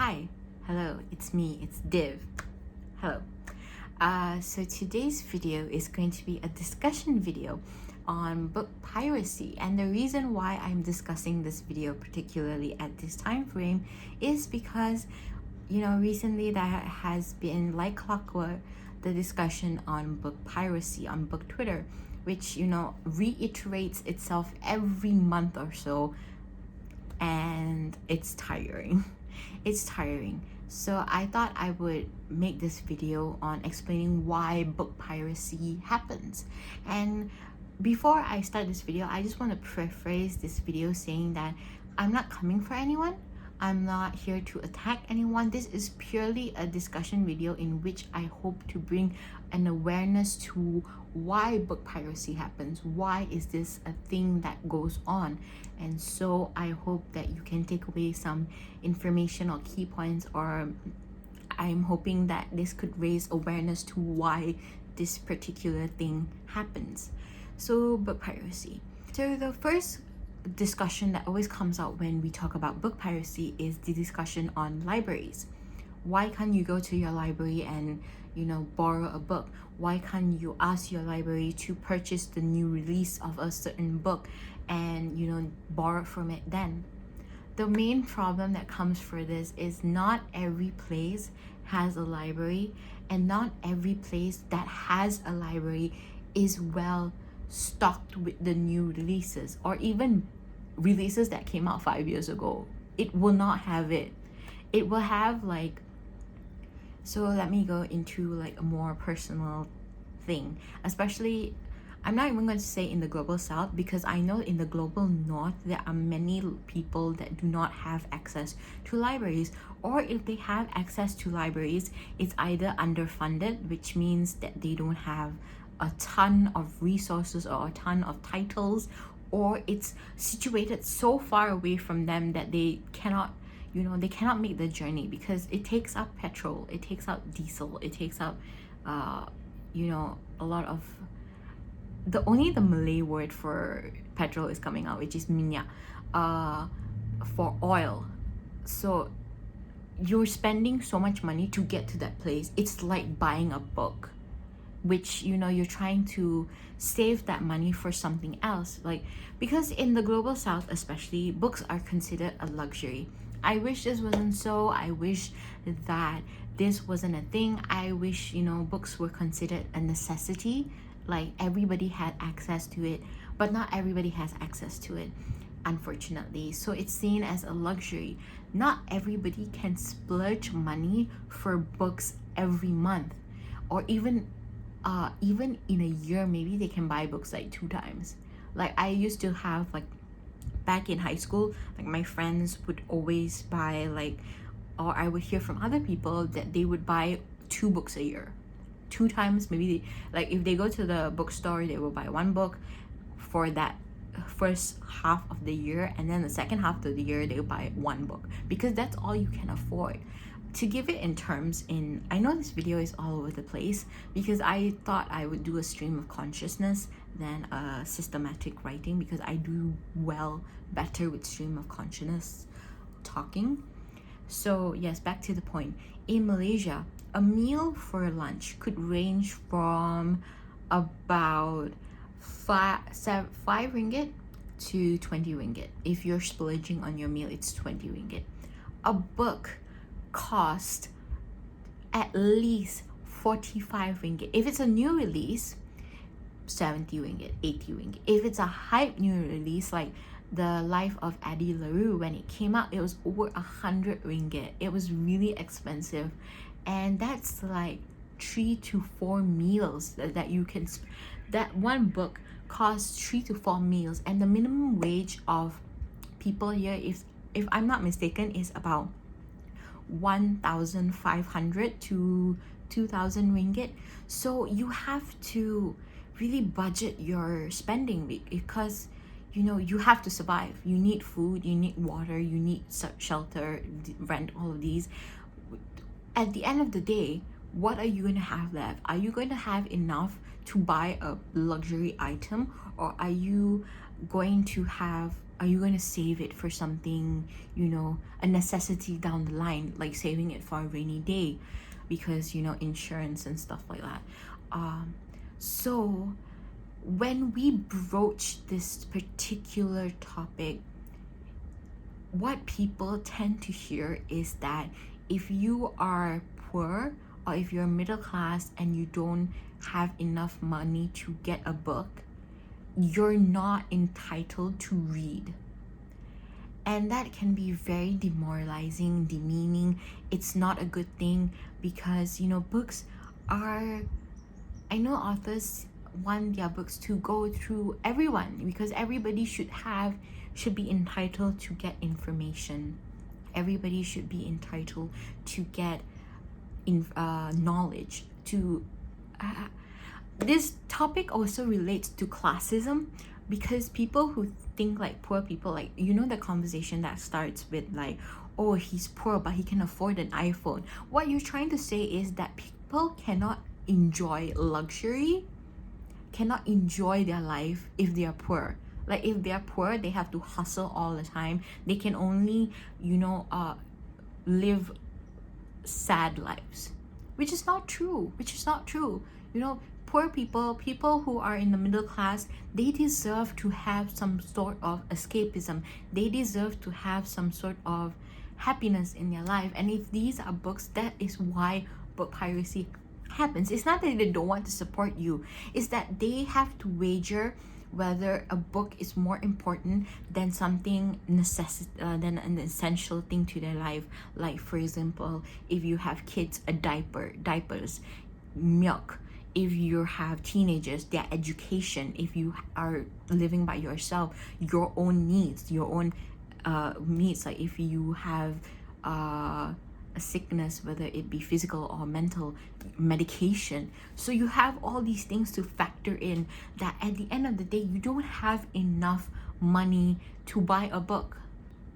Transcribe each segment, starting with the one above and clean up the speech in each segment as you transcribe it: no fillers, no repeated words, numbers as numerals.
Hi, hello, it's me, it's Div. Hello. So today's video is going to be a discussion video on book piracy, and the reason why I'm discussing this video particularly at this time frame is because recently there has been like clockwork the discussion on book piracy on book Twitter, which reiterates itself every month or so, and it's tiring. It's tiring. So I thought I would make this video on explaining why book piracy happens. And before I start this video, I just want to preface this video saying that I'm not coming for anyone. I'm not here to attack anyone. This is purely a discussion video in which I hope to bring an awareness to why book piracy happens. Why is this a thing that goes on? And so I hope that you can take away some information or key points, or I'm hoping that this could raise awareness to why this particular thing happens. So book piracy. So the first discussion that always comes out when we talk about book piracy is the discussion on libraries. Why can't you go to your library and borrow a book? Why can't you ask your library to purchase the new release of a certain book and borrow from it then? The main problem that comes for this is not every place has a library, and not every place that has a library is well stocked with the new releases, or even releases that came out 5 years ago. It will not have it. It will have so let me go into a more personal thing, especially I'm not even going to say in the global south, because I know in the global north there are many people that do not have access to libraries, or if they have access to libraries, it's either underfunded, which means that they don't have a ton of resources or a ton of titles, or it's situated so far away from them that they cannot make the journey, because it takes up petrol, it takes out diesel, it takes out a lot of the Malay word for petrol is coming out, which is minyak, for oil. So you're spending so much money to get to that place. It's like buying a book, which you're trying to save that money for something else, because in the global south especially, books are considered a luxury. I wish this wasn't so. I wish that this wasn't a thing. I wish books were considered a necessity, like everybody had access to it, but not everybody has access to it, unfortunately. So it's seen as a luxury. Not everybody can splurge money for books every month, or even in a year. Maybe they can buy books 2 times. I used to have back in high school, my friends would always buy or I would hear from other people that they would buy 2 books a year, 2 times. Maybe if they go to the bookstore, they will buy 1 book for that first half of the year, and then the second half of the year they'll buy 1 book, because that's all you can afford. To give it in terms, I know this video is all over the place because I thought I would do a stream of consciousness than a systematic writing, because I do better with stream of consciousness talking. So yes, back to the point. In Malaysia, a meal for lunch could range from about 5 ringgit to 20 ringgit. If you're splurging on your meal, it's 20 ringgit. A book cost at least 45 ringgit. If it's a new release, 70 ringgit, 80 ringgit. If it's a hype new release, like The Life of Addie LaRue, when it came out, it was over 100 ringgit. It was really expensive, and that's 3 to 4 meals that you can. That one book costs 3 to 4 meals, and the minimum wage of people here, if I'm not mistaken, is about 1,500 to 2,000 ringgit. So you have to really budget your spending, because you have to survive. You need food, you need water, you need shelter, rent, all of these. At the end of the day, what are you going to have left? Are you going to have enough to buy a luxury item, or are you going to have are you going to save it for something, you know, a necessity down the line, like saving it for a rainy day because, you know, insurance and stuff like that. So when we broach this particular topic, what people tend to hear is that if you are poor or if you're middle class and you don't have enough money to get a book, you're not entitled to read. And that can be very demoralizing, demeaning. It's not a good thing because, you know, books are, I know authors want their books to go through everyone because everybody should be entitled to get information. Everybody should be entitled to get knowledge. This topic also relates to classism because people who think like poor people, like, you know, the conversation that starts with like, oh, he's poor but he can afford an iPhone. What you're trying to say is that people cannot enjoy luxury, cannot enjoy their life if they are poor. Like, if they are poor, they have to hustle all the time. They can only, you know, live sad lives, which is not true. You know, poor people who are in the middle class, they deserve to have some sort of escapism. They deserve to have some sort of happiness in their life. And if these are books, that is why book piracy happens. It's not that they don't want to support you, it's that they have to wager whether a book is more important than something than an essential thing to their life. Like, for example, if you have kids, diapers, milk. If you have teenagers, their education. If you are living by yourself, your own needs, like if you have a sickness, whether it be physical or mental, medication. So you have all these things to factor in, that at the end of the day, you don't have enough money to buy a book.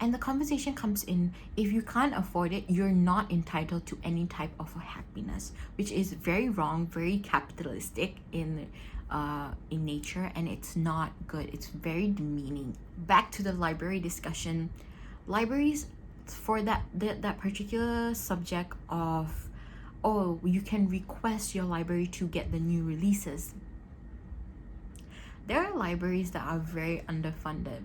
And the conversation comes in, if you can't afford it, you're not entitled to any type of happiness, which is very wrong, very capitalistic in nature, and it's not good. It's very demeaning. Back to the library discussion. Libraries, for that particular subject of, oh, you can request your library to get the new releases. There are libraries that are very underfunded.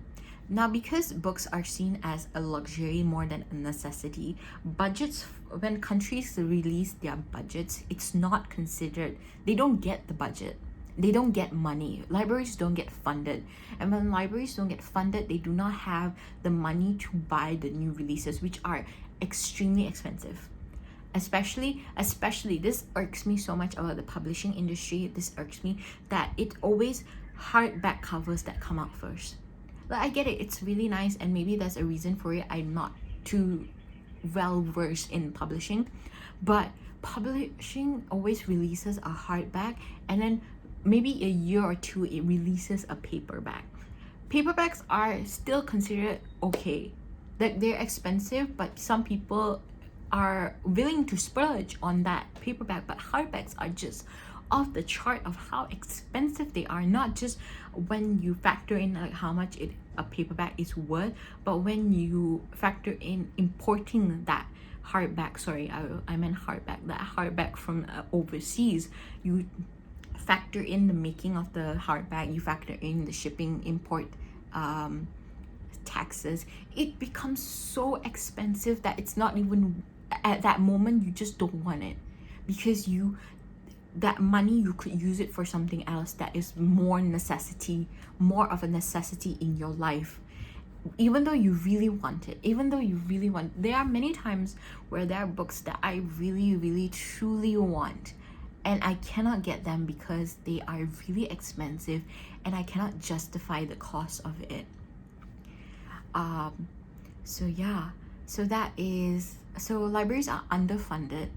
Now, because books are seen as a luxury more than a necessity, budgets, when countries release their budgets, it's not considered, they don't get the budget. They don't get money. Libraries don't get funded. And when libraries don't get funded, they do not have the money to buy the new releases, which are extremely expensive. Especially, this irks me so much about the publishing industry. This irks me that it always hardback covers that come out first. Like, I get it, it's really nice, and maybe there's a reason for it. I'm not too well versed in publishing, but publishing always releases a hardback, and then maybe a year or two it releases a paperback. Paperbacks are still considered okay. Like, they're expensive, but some people are willing to splurge on that paperback. But hardbacks are just off the chart of how expensive they are, not just when you factor in like how much a paperback is worth, but when you factor in importing that hardback, I meant hardback, that hardback from overseas. You factor in the making of the hardback, you factor in the shipping, import taxes. It becomes so expensive that it's not even, at that moment, you just don't want it, because that money, you could use it for something else that is more of a necessity in your life. Even though you really want it, there are many times where there are books that I really, really, truly want, and I cannot get them because they are really expensive and I cannot justify the cost of it. So libraries are underfunded,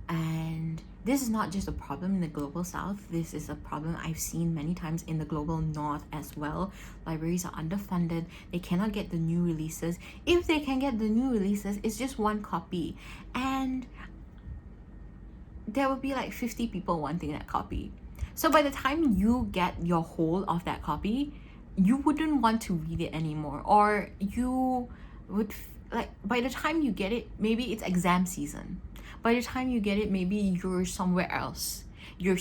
and this is not just a problem in the global south. This is a problem I've seen many times in the global north as well. Libraries are underfunded. They cannot get the new releases. If they can get the new releases, it's just one copy, and there will be like 50 people wanting that copy. So by the time you get your whole of that copy, you wouldn't want to read it anymore, or you would like, by the time you get it, maybe it's exam season. By the time you get it, maybe you're somewhere else, you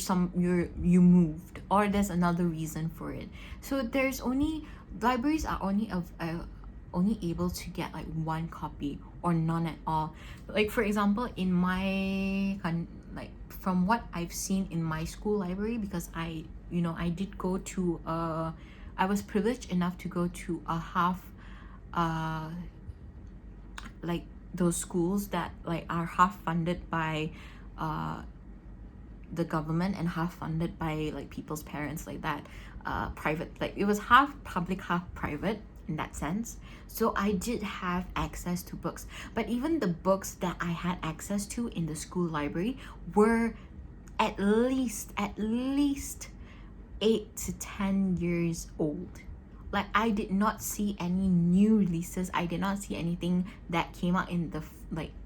moved, or there's another reason for it. So there's only, libraries are only able to get like one copy or none at all. Like for example, in my like from what I've seen in my school library, because I did go to I was privileged enough to go to a half like those schools that like are half funded by the government and half funded by like people's parents, like that, private, like it was half public half private in that sense. So I did have access to books, but even the books that I had access to in the school library were at least 8 to 10 years old. Like I did not see any new releases. I did not see anything that came out in the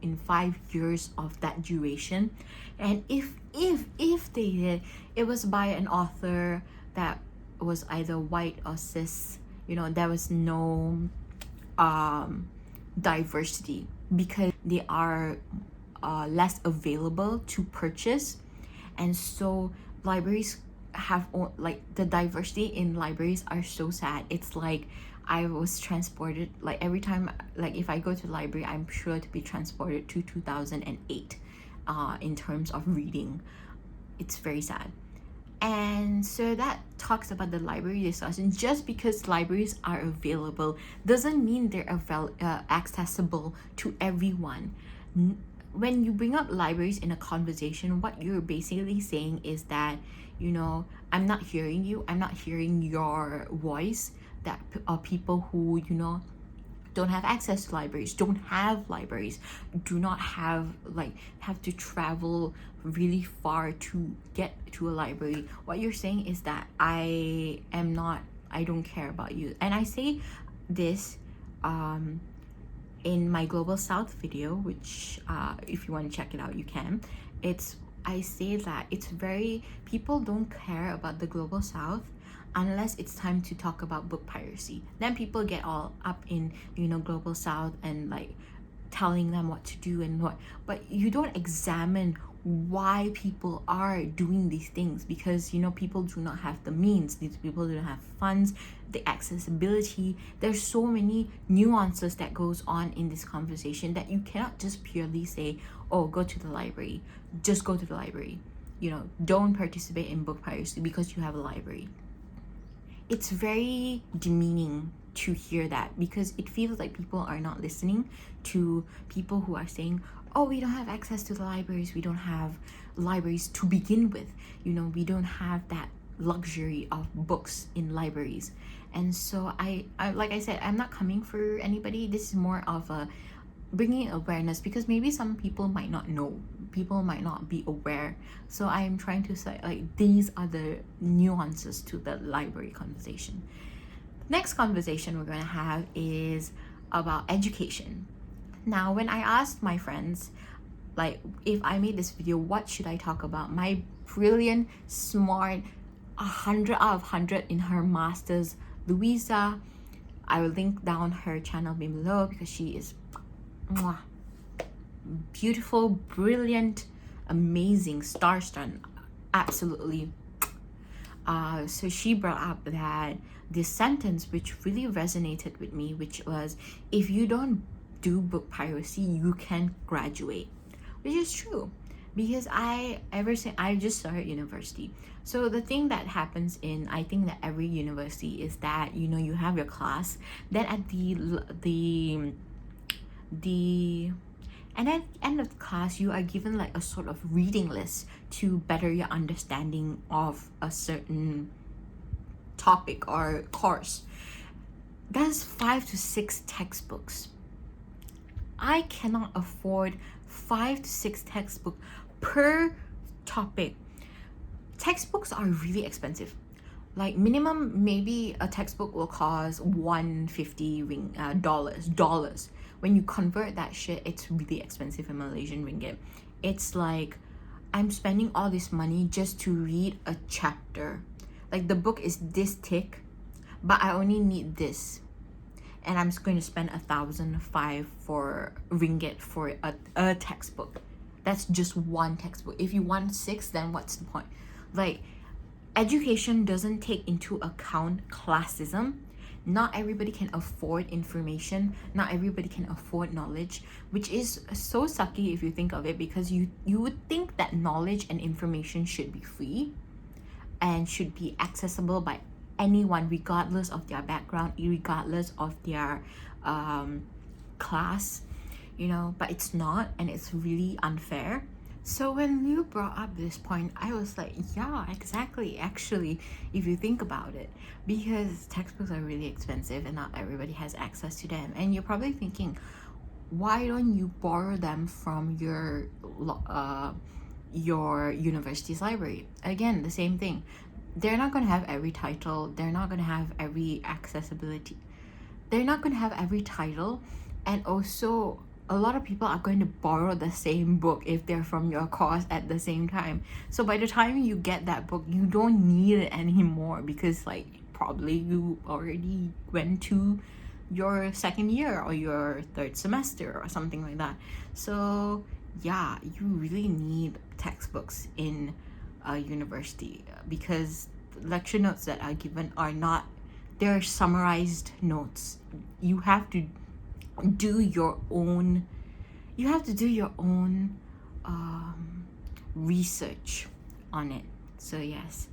in 5 years of that duration. And if they did, it was by an author that was either white or cis. There was no diversity, because they are less available to purchase. And so libraries have like, the diversity in libraries are so sad. It's like I was transported, like every time, like if I go to the library, I'm sure to be transported to 2008 in terms of reading. It's very sad. And so that talks about the library discussion. Just because libraries are available doesn't mean they're accessible to everyone. When you bring up libraries in a conversation, what you're basically saying is that, I'm not hearing you, I'm not hearing your voice, that are people who, don't have access to libraries, don't have libraries, do not have to travel really far to get to a library. What you're saying is that I don't care about you. And I say this in my Global South video, which if you want to check it out, you can. I say that people don't care about the Global South unless it's time to talk about book piracy. Then people get all up in Global South and like telling them what to do and what, but you don't examine why people are doing these things, because people do not have the means, these people do not have funds, the accessibility. There's so many nuances that goes on in this conversation that you cannot just purely say, oh, go to the library, just go to the library, don't participate in book piracy because you have a library. It's very demeaning to hear that, because it feels like people are not listening to people who are saying, oh, we don't have access to the libraries, we don't have libraries to begin with, we don't have that luxury of books in libraries. And so I like I said, I'm not coming for anybody. This is more of a bringing awareness, because maybe some people might not know, people might not be aware. So I'm trying to say, like, these are the nuances to the library conversation. Next conversation we're going to have is about education. Now, when I asked my friends, like, if I made this video, what should I talk about? My brilliant, smart, 100 out of 100 in her master's, Louisa, I will link down her channel below, because she is beautiful, brilliant, amazing, star-stunned, absolutely. So she brought up that this sentence which really resonated with me, which was, if you don't do book piracy, you can't graduate, which is true, because I just started university. So the thing that happens in, I think that every university, is that you have your class, then at the and at the end of the class, you are given like a sort of reading list to better your understanding of a certain topic or course. That's 5 to 6 textbooks. I cannot afford 5 to 6 textbooks per topic. Textbooks are really expensive. Like minimum, maybe a textbook will cost $150 dollars. When you convert that shit, it's really expensive in Malaysian ringgit. It's like I'm spending all this money just to read a chapter. Like the book is this thick, but I only need this, and I'm just going to spend 1,005 for ringgit for a textbook. That's just one textbook. If you want 6, then what's the point? Like, education doesn't take into account classism. Not everybody can afford information. Not everybody can afford knowledge, which is so sucky if you think of it, because you would think that knowledge and information should be free and should be accessible by anyone, regardless of their background, regardless of their class, you know, but it's not, and it's really unfair. So when you brought up this point, I was like, yeah, exactly, actually, if you think about it, because textbooks are really expensive and not everybody has access to them. And you're probably thinking, why don't you borrow them from your university's library? Again, the same thing. They're not going to have every title. They're not going to have every accessibility. They're not going to have every title. And also, a lot of people are going to borrow the same book if they're from your course at the same time. So by the time you get that book, you don't need it anymore, because like probably you already went to your second year or your third semester or something like that. So yeah, you really need textbooks in a university, because lecture notes that are given are not, they're summarized notes. You have to do your own research on it. So yes,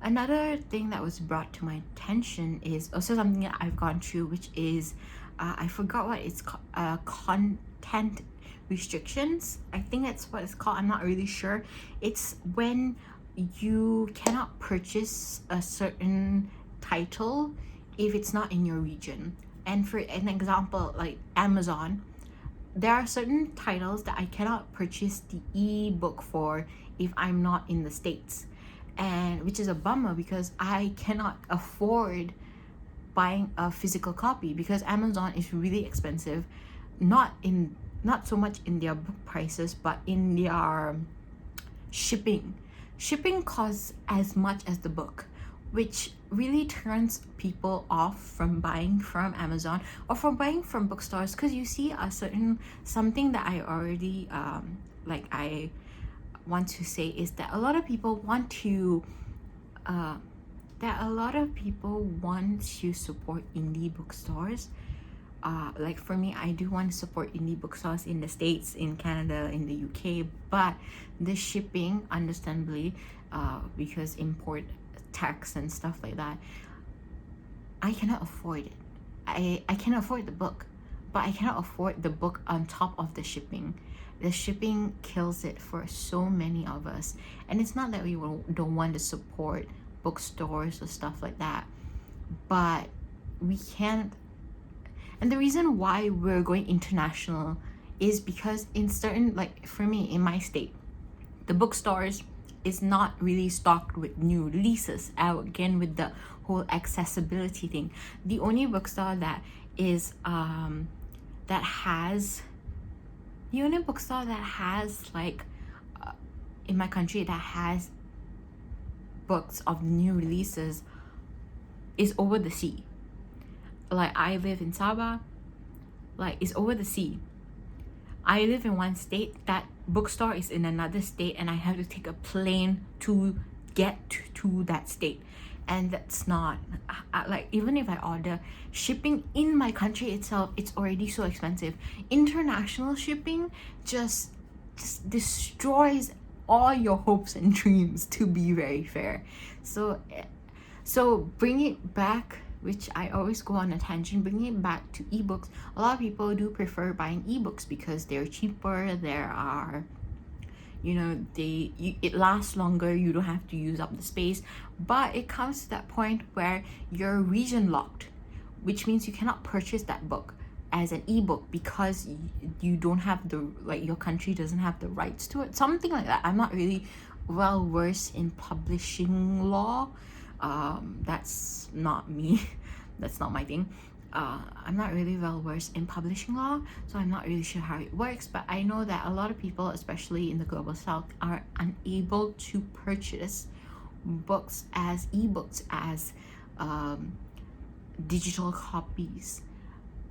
another thing that was brought to my attention is also something that I've gone through, which is I forgot what it's called, content restrictions. I think that's what it's called. I'm not really sure. It's when you cannot purchase a certain title if it's not in your region. And for an example, like Amazon, there are certain titles that I cannot purchase the ebook for if I'm not in the States, and which is a bummer, because I cannot afford buying a physical copy, because Amazon is really expensive, not so much in their book prices, but in their shipping. Shipping costs as much as the book, which really turns people off from buying from Amazon or from buying from bookstores, because you see a certain something that I already I want to say is that a lot of people want to support indie bookstores. Like for me, I do want to support indie bookstores in the States, in Canada, in the UK, but the shipping, understandably, because import tax and stuff like that, I cannot afford it. I can afford the book, but I cannot afford the book on top of the shipping. The shipping kills it for so many of us. And it's not that we don't want to support bookstores or stuff like that, but we can't. And the reason why we're going international is because in certain, like for me, in my state, the bookstores is not really stocked with new releases. Again, with the whole accessibility thing, the only bookstore that is like in my country that has books of new releases is over the sea. Like I live in Sabah, like it's over the sea. I live in one state, that bookstore is in another state, and I have to take a plane to get to that state. And that's not like, even if I order shipping in my country itself, it's already so expensive. International shipping just destroys all your hopes and dreams, to be very fair. So bring it back, which I always go on a tangent, bringing it back to ebooks. A lot of people do prefer buying ebooks because they're cheaper. There are, it lasts longer. You don't have to use up the space. But it comes to that point where you're region locked, which means you cannot purchase that book as an ebook because you don't have your country doesn't have the rights to it. Something like that. I'm not really well versed in publishing law. That's not me. That's not my thing. I'm not really well versed in publishing law, so I'm not really sure how it works, but I know that a lot of people, especially in the global south, are unable to purchase books as ebooks, as digital copies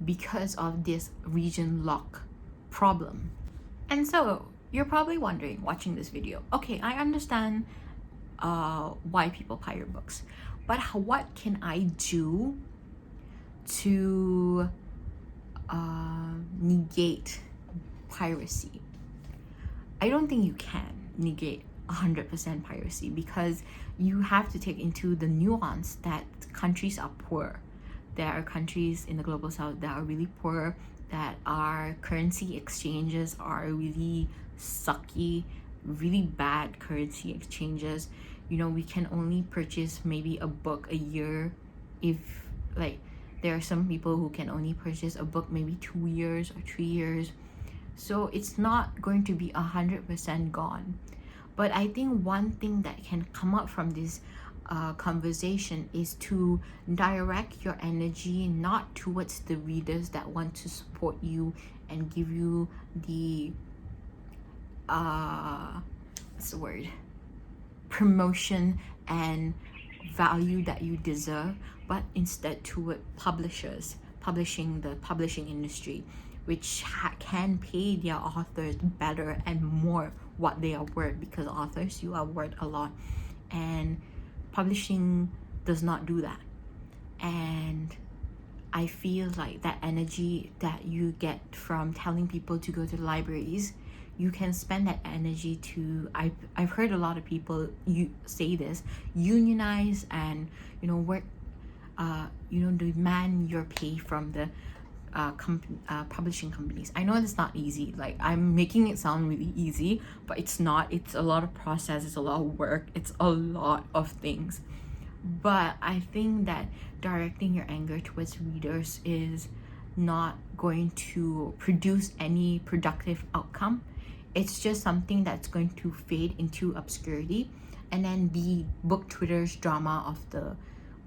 because of this region lock problem. And so you're probably wondering, watching this video, okay, I understand why people pirate books, but what can I do to negate piracy? I don't think you can negate 100% piracy, because you have to take into the nuance that countries are poor. There are countries in the global south that are really poor, that our currency exchanges are really sucky, really bad currency exchanges. You know, we can only purchase maybe a book a year. If like, there are some people who can only purchase a book maybe 2 years or 3 years. So it's not going to be 100% gone. But I think one thing that can come up from this conversation is to direct your energy not towards the readers that want to support you and give you the what's the word, promotion and value that you deserve, but instead toward publishers, the publishing industry, which can pay their authors better and more what they are worth, because authors, you are worth a lot, and publishing does not do that. And I feel like that energy that you get from telling people to go to the libraries, you can spend that energy to, I've heard a lot of people say this, unionize and, you know, work, demand your pay from the publishing companies. I know it's not easy. Like, I'm making it sound really easy, but it's not. It's a lot of process, it's a lot of work, it's a lot of things. But I think that directing your anger towards readers is not going to produce any productive outcome. It's just something that's going to fade into obscurity and then be book Twitter's drama of the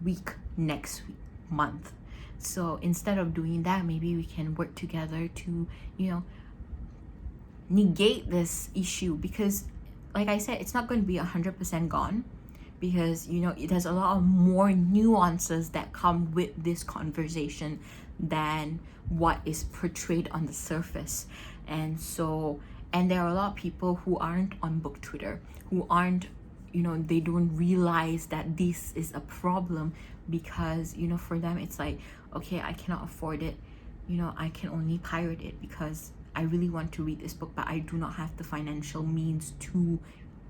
week next month. So instead of doing that, maybe we can work together to, you know, negate this issue, because like I said, it's not going to be 100% gone, because, you know, there's a lot of more nuances that come with this conversation than what is portrayed on the surface. And so, and there are a lot of people who aren't on book Twitter, who aren't, you know, they don't realize that this is a problem, because, you know, for them it's like, okay, I cannot afford it, you know, I can only pirate it because I really want to read this book, but I do not have the financial means to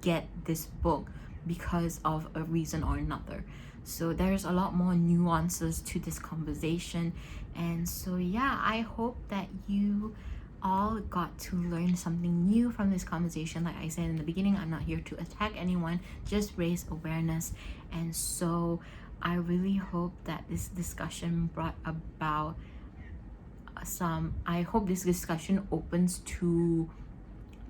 get this book because of a reason or another. So there's a lot more nuances to this conversation. And so yeah, I hope that you all got to learn something new from this conversation. Like I said in the beginning, I'm not here to attack anyone, just raise awareness. And so I really hope that this discussion brought about I hope this discussion opens to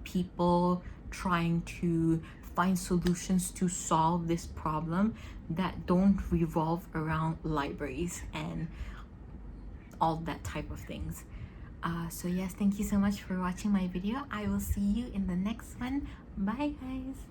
people trying to find solutions to solve this problem that don't revolve around libraries and all that type of things. So yes, thank you so much for watching my video. I will see you in the next one. Bye guys.